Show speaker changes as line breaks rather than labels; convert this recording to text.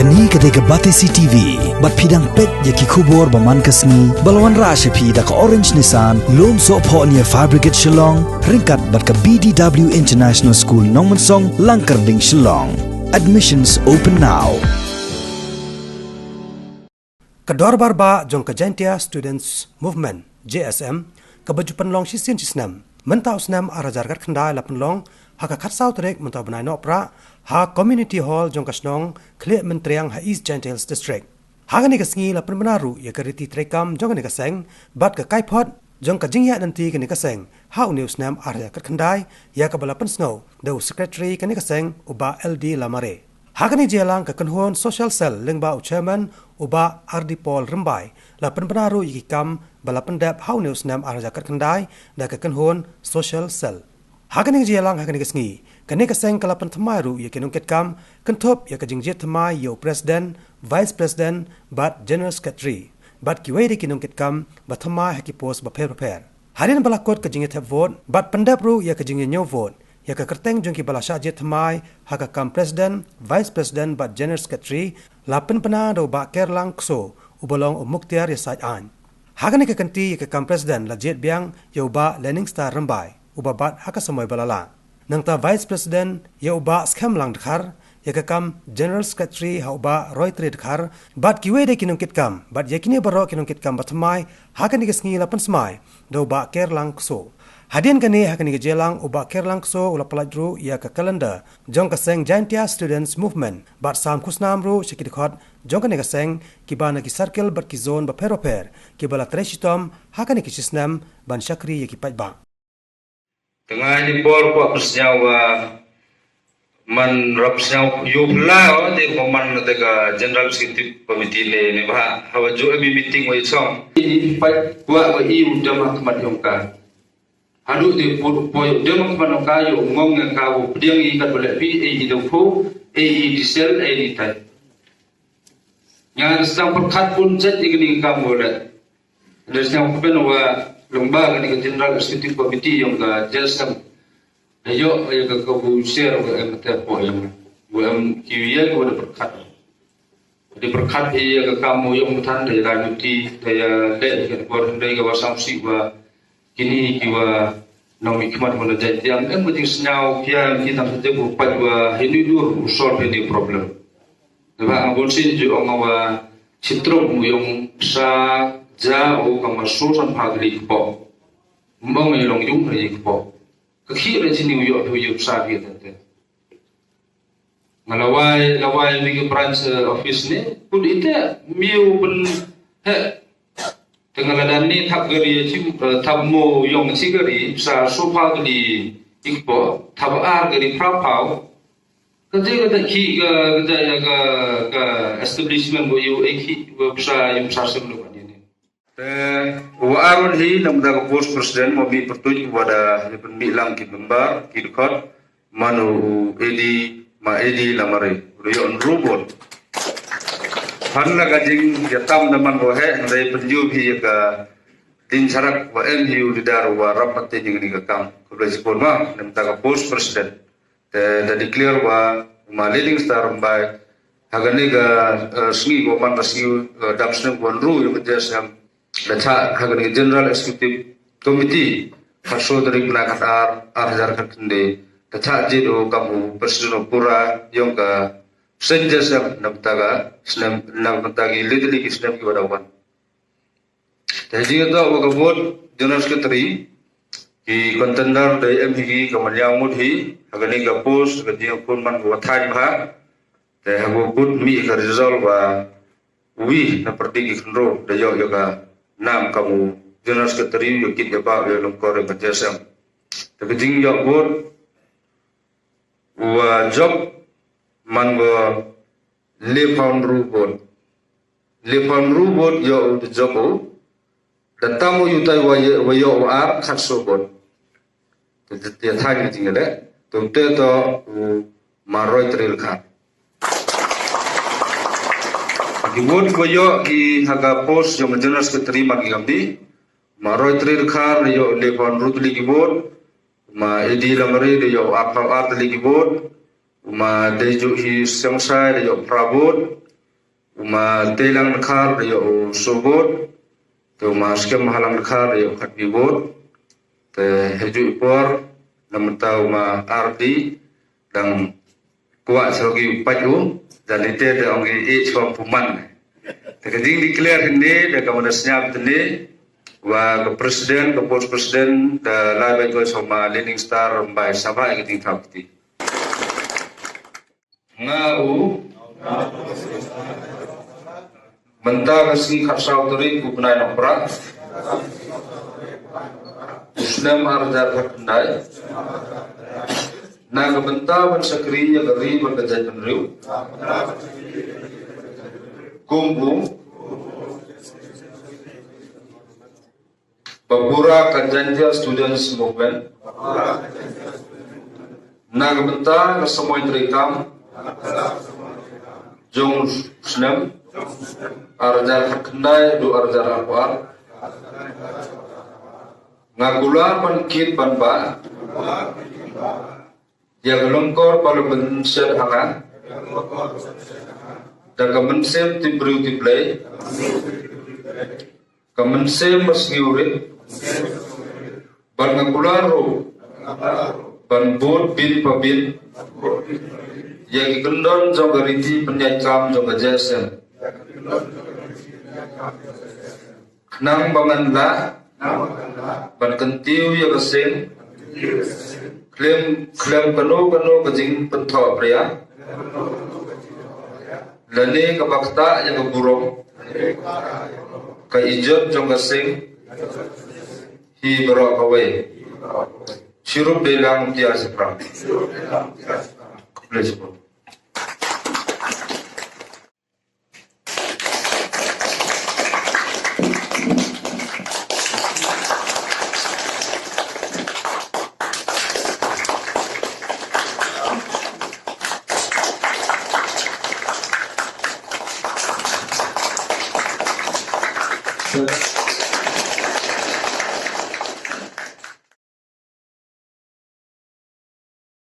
Kani ketika Batesi TV, bat pidang pet yaki kubur baman kasni, balawan rasha pi da ka Orange Nissan, lom so po niya Fabricate Shillong, ringkat bat ka BDW International School Nongmansong, Langkarding Shillong. Admissions open now.
Kedor barba jong ke Jaintia Students Movement JSM kebaju penlong sisin sisnam mentau snam arajarkat kendai la penlong haka khatsau trek mentau benai nopra ha community hall jong kasnong khle mentriang ha East Gentiles district ha ni kasngi la penmenaru ya keriti trekam jong ni kaseng bat ka kaipot jong ka jingya nanti ni kaseng ha uniu snam arajarkat kendai ya ka bala pensno the secretary ni kaseng uba LD Lamare Hakani jelang ke kenhon social cell lengba chairman uba RD Paul Rembai la penpenaru ikam bala pendap hau news nam arajakat kendai da ke kenhon social cell. Hakani jelang hakani kesngi kene keseng kala pentamaru ya kenung ketkam kentop ya kejingjet thamai yo president vice president bat general secretary bat kiwei de kenung ketkam bathamai haki post ba prepare. Harin balakot kejingjet vote bat pendap ru ya kejingjet nyo vote ya ke kerteng jongki bala syajet thamai haka kam president vice president bat general secretary lapen pena do ba kerlang kso ubolong umuktiar ya saj an hagane ke kanti ya ke kam president la jet biang ya uba learning star rembai uba bat haka samoy balala nang ta vice president ya uba scam lang khar ya ke kam general secretary ha uba roy trade khar bat kiwe de kinung kit kam bat yakini baro kinung kit kam batmai hagane ke sngi lapen smai do ba kerlang kso Hadian kani hakani jelang uba kerlang so ula pelajru ia ke kalender jong kaseng Jaintia Students Movement bat sam kusnam ru sikidkhot jong kani kaseng kibana ki circle bat ki zone ba peroper kibala treshitom hakani ki sisnam ban shakri ya ki pajba
tengah ni bor ko persnyawa man rapsnyaw yubla de koman de ka general executive committee le ba hawaju abi meeting wa song pat wa wa i udama kemat yongka Hadu di poyo demo kemana kayu ngong yang kau dia ikat boleh pi hidup hu diesel di tai yang sedang perkat pun set ini kamu boleh dari sedang kebenawa lomba kan general executive committee yang ke jesam ayo ayo ke kabu share ke MT poyo buam kiwiya ko perkat di perkat iya ke kamu yang mutan dari lanuti daya le ke bor dari ke wasam si wa kini kiwa nomi kemat mana jadi yang penting senyau kia kita saja buat wa ini dulu solve ini problem. Sebab anggun sih juga ngawa citrum yang sa jauh kamar susan pagli kepo, mbang yang yung lagi kepo. Kekira sini uyuk sa kita tu. Malawai bagi branch office ni, pun itu miu pun Tengah ladan ni tak geri tak mo yang cigari sa sofa geri ikpo tak ar geri prapau kerja ki ke establishment bo you ki bisa yang besar sebelum ini. Wa arun hi nam da post president mo bi pertuj kepada pemilang ki member ki dekat manu edi lamare rion robot Hanna kajing yatam naman wahe dari penju bi ka tin sarak wa MU di daru wa rapat ting ni kam kubla sipon ma nem ta post president da declare wa ma leading star by hagani ga smi go man rasiu dapsne go ru yo jasam da cha hagani general executive committee faso dari pelakar arjar kende da cha je do kamu presiden pura yong ka Senjata namtaga senam namtagi lidli kisnam ki wadawan. Jadi itu awak buat general secretary ki contender dari MPG kemudian mudhi agani gapus kemudian pun man wathai bha teh hago put mi ka result wa wi na pertigi kendro dayo yoga nam kamu general secretary yo kit ba yo longkore berjasam. Tapi jing yo buat wa job mango le found robot yo de joko datamu yutai wa yo ar khatso bot te thagi tingale tumte to maroi trail kha ki bot ko yo ki haga post yo general secretary magi gamdi maroi trail kha yo le found robot li ki bot ma edi lamare yo apa art li ki bot ma deju hi sengsai yo prabot uma telang nakar yo subot to maskem halang nakar yo khat bibot te heju por namta uma ardi dang kuat sogi paju dan itu de ongi e chom puman te kading declare ni de kamada senyap ni wa ke presiden ke pos presiden da labai go sama leading star by sabah ke ting thapti ngau Menta kasih khasau teri kubnai nopra Usnam arjar khandai na benta ban sakri ya gari ban kajai penriu kumbu Babura Kajantia Students Movement na benta kasamoy terikam Jong Usnam arjar khandai do arjar alquran ngagula pan kit pan ba ya gelongkor palu benser hangan da kamensem tibriu tiplay kamensem masgiurit ban ngagula ro ban bot bin pabin ya gikendon jong gariti penyakam jong gajasen nang bangan la ban kentiu ya kasing klem kano kajing pentho pria lani kabakta ya kaburong ka ijot jong kasing hi bro kawe sirup belang dia seprang please bro
Good.